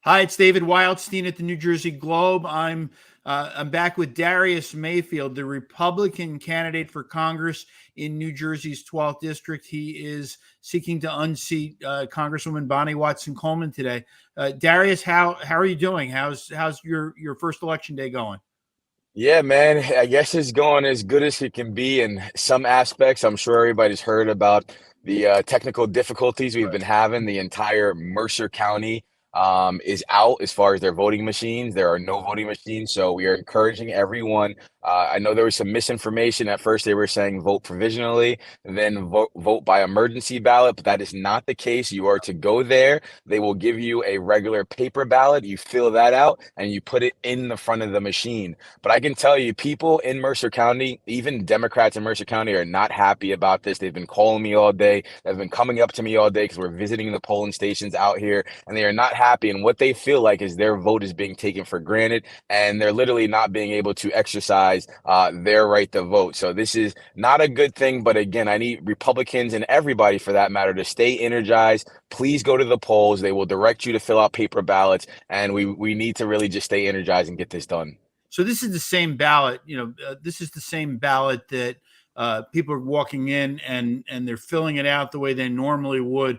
Hi, it's David Wildstein at the New Jersey Globe. I'm back with Darius Mayfield, the Republican candidate for Congress in New Jersey's 12th district. He is seeking to unseat Congresswoman Bonnie Watson Coleman today. Darius, how are you doing? How's your first election day going? Yeah, man, I guess it's going as good as it can be in some aspects. I'm sure everybody's heard about the technical difficulties we've been having. The entire Mercer County is out as far as their voting machines. There are no voting machines, so we are encouraging everyone. I know there was some misinformation. At first, they were saying vote provisionally, then vote by emergency ballot, but that is not the case. You are to go there. They will give you a regular paper ballot. You fill that out and you put it in the front of the machine. But I can tell you, people in Mercer County, even Democrats in Mercer County, are not happy about this. They've been calling me all day. They've been coming up to me all day because we're visiting the polling stations out here, and they are not happy. And what they feel like is their vote is being taken for granted, and they're literally not being able to exercise their right to vote. So this is not a good thing. But again, I need Republicans and everybody for that matter to stay energized. Please go to the polls. They will direct you to fill out paper ballots, and we need to really just stay energized and get this done. So this is the same ballot. This is the same ballot that people are walking in and they're filling it out the way they normally would.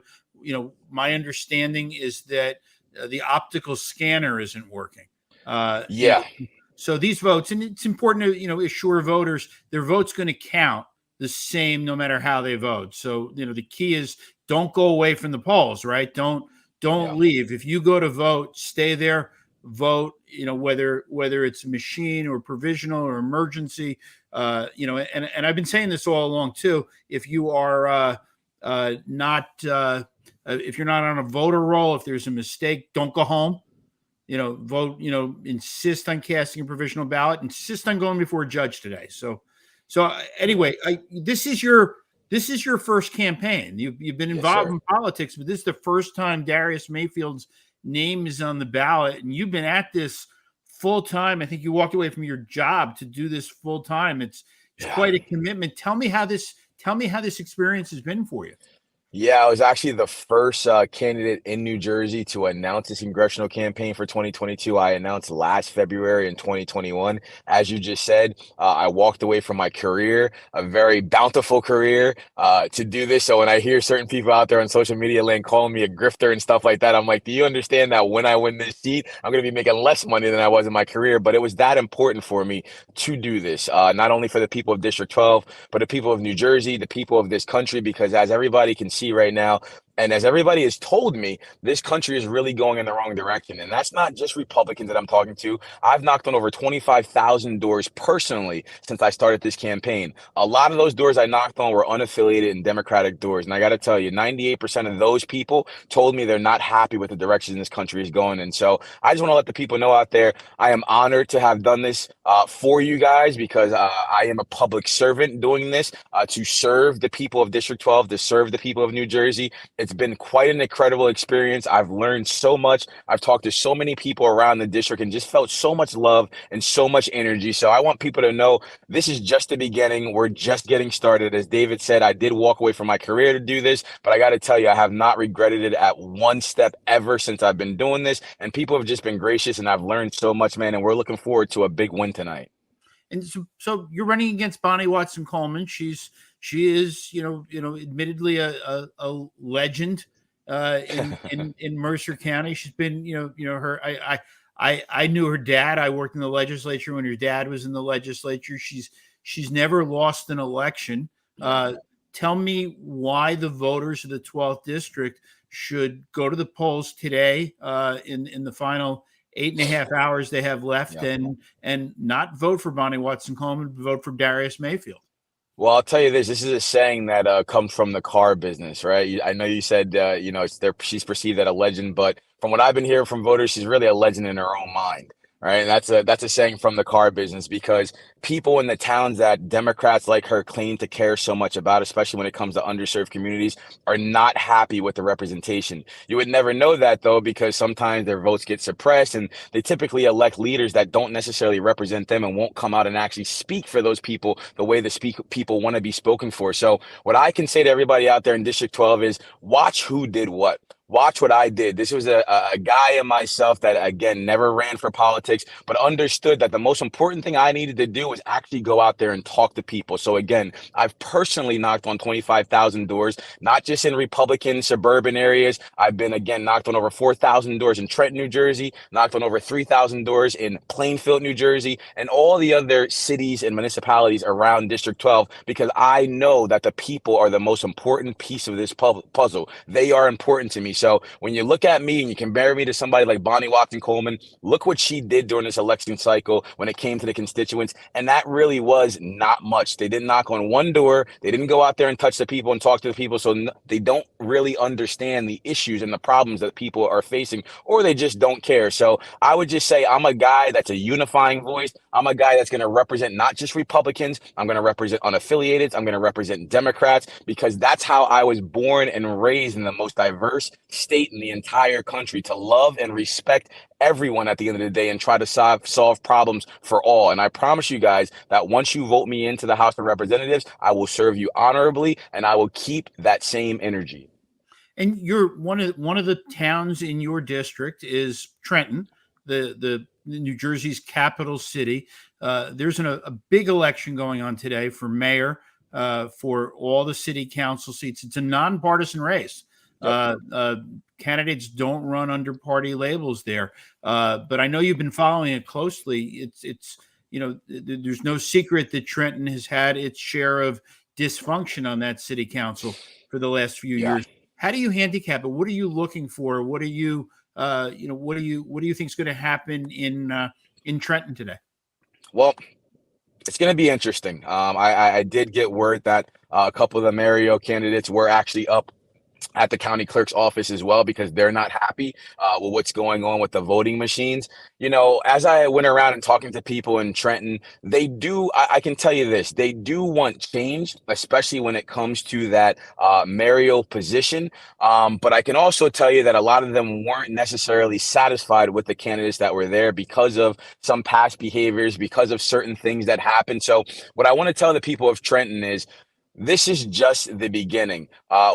My understanding is that the optical scanner isn't working. Yeah. So these votes, and it's important to assure voters their vote's going to count the same no matter how they vote. So the key is don't go away from the polls, right? Don't Yeah. leave. If you go to vote, stay there, vote. Whether it's a machine or provisional or emergency. And I've been saying this all along too. If you are not if you're not on a voter roll, if there's a mistake, don't go home. Vote, insist on casting a provisional ballot, insist on going before a judge today. So anyway, this is your first campaign. You've been involved in politics, but this is the first time Darius Mayfield's name is on the ballot, and you've been at this full time. I think you walked away from your job to do this full time. It's quite a commitment. Tell me how this experience has been for you. Yeah, I was actually the first candidate in New Jersey to announce this congressional campaign for 2022. I announced last February in 2021. As you just said, I walked away from my career, a very bountiful career, to do this. So when I hear certain people out there on social media land calling me a grifter and stuff like that, I'm like, do you understand that when I win this seat, I'm going to be making less money than I was in my career? But it was that important for me to do this, not only for the people of District 12, but the people of New Jersey, the people of this country, because as everybody can see right now, and as everybody has told me, this country is really going in the wrong direction. And that's not just Republicans that I'm talking to. I've knocked on over 25,000 doors personally since I started this campaign. A lot of those doors I knocked on were unaffiliated and Democratic doors. And I got to tell you, 98% of those people told me they're not happy with the direction this country is going. And so I just want to let the people know out there, I am honored to have done this for you guys, because I am a public servant doing this to serve the people of District 12, to serve the people of New Jersey. It's been quite an incredible experience. I've learned so much. I've talked to so many people around the district and just felt so much love and so much energy. So I want people to know this is just the beginning. We're just getting started. As David said, I did walk away from my career to do this, but I got to tell you, I have not regretted it at one step ever since I've been doing this. And people have just been gracious, and I've learned so much, man. And we're looking forward to a big win tonight. And so you're running against Bonnie Watson Coleman. She is, admittedly a legend in Mercer County. She's been, her. I knew her dad. I worked in the legislature when her dad was in the legislature. She's never lost an election. Tell me why the voters of the 12th district should go to the polls today in the final 8.5 hours they have left, and not vote for Bonnie Watson Coleman, but vote for Darius Mayfield. Well, I'll tell you this. This is a saying that comes from the car business, right? I know you said, she's perceived as a legend, but from what I've been hearing from voters, she's really a legend in her own mind, right? And that's a saying from the car business, because people in the towns that Democrats like her claim to care so much about, especially when it comes to underserved communities, are not happy with the representation. You would never know that, though, because sometimes their votes get suppressed and they typically elect leaders that don't necessarily represent them and won't come out and actually speak for those people the way the people want to be spoken for. So what I can say to everybody out there in District 12 is watch who did what. Watch what I did. This was a guy in myself that, again, never ran for politics, but understood that the most important thing I needed to do was actually go out there and talk to people. So, again, I've personally knocked on 25,000 doors, not just in Republican suburban areas. I've been, again, knocked on over 4,000 doors in Trenton, New Jersey, knocked on over 3,000 doors in Plainfield, New Jersey, and all the other cities and municipalities around District 12, because I know that the people are the most important piece of this puzzle. They are important to me. So when you look at me and you compare me to somebody like Bonnie Watson Coleman, look what she did during this election cycle when it came to the constituents. And that really was not much. They didn't knock on one door. They didn't go out there and touch the people and talk to the people. So they don't really understand the issues and the problems that people are facing, or they just don't care. So I would just say I'm a guy that's a unifying voice. I'm a guy that's going to represent not just Republicans. I'm going to represent unaffiliated. I'm going to represent Democrats, because that's how I was born and raised in the most diverse state in the entire country, to love and respect everyone at the end of the day and try to solve problems for all. And I promise you guys that once you vote me into the House of Representatives, I will serve you honorably and I will keep that same energy. And you're one of the towns in your district is Trenton, the New Jersey's capital city. There's a big election going on today for mayor, for all the city council seats. It's a nonpartisan race. Yep. Candidates don't run under party labels there, but I know you've been following it closely. It's there's no secret that Trenton has had its share of dysfunction on that city council for the last few years. How do you handicap it? What are you looking for? What are you what do you think is going to happen in Trenton today? Well, it's going to be interesting. I did get word that a couple of the Mario candidates were actually up at the county clerk's office as well, because they're not happy with what's going on with the voting machines. As I went around and talking to people in Trenton, they do, I can tell you this, they do want change, especially when it comes to that mayoral position. But I can also tell you that a lot of them weren't necessarily satisfied with the candidates that were there because of some past behaviors, because of certain things that happened. So what I want to tell the people of Trenton is, this is just the beginning.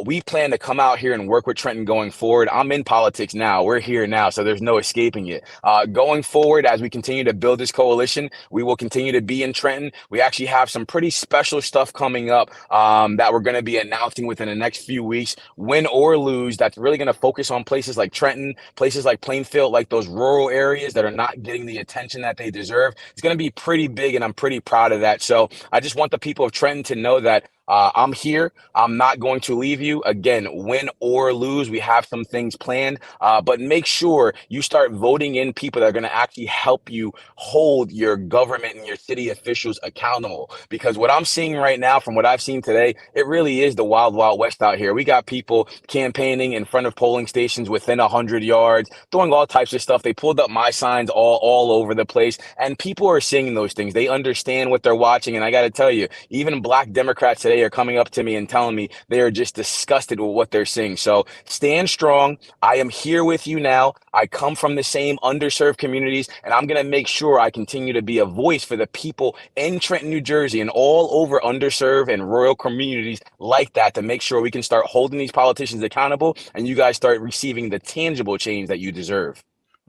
We plan to come out here and work with Trenton going forward. I'm in politics now. We're here now, so there's no escaping it. Going forward, as we continue to build this coalition, we will continue to be in Trenton. We actually have some pretty special stuff coming up that we're going to be announcing within the next few weeks, win or lose. That's really going to focus on places like Trenton, places like Plainfield, like those rural areas that are not getting the attention that they deserve. It's going to be pretty big, and I'm pretty proud of that. So I just want the people of Trenton to know that I'm here. I'm not going to leave you. Again, win or lose, we have some things planned, but make sure you start voting in people that are going to actually help you hold your government and your city officials accountable. Because what I'm seeing right now, from what I've seen today, it really is the wild, wild west out here. We got people campaigning in front of polling stations within 100 yards, doing all types of stuff. They pulled up my signs all over the place, and people are seeing those things. They understand what they're watching. And I got to tell you, even Black Democrats today are coming up to me and telling me they are just disgusted with what they're seeing. So stand strong. I am here with you now. I come from the same underserved communities, and I'm going to make sure I continue to be a voice for the people in Trenton, New Jersey, and all over underserved and rural communities like that, to make sure we can start holding these politicians accountable and you guys start receiving the tangible change that you deserve.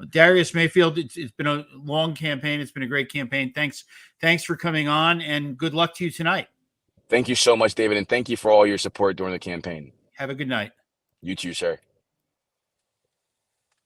Darius Mayfield, it's been a long campaign. It's been a great campaign. Thanks for coming on, and good luck to you tonight. Thank you so much, David, and thank you for all your support during the campaign. Have a good night. You too, sir.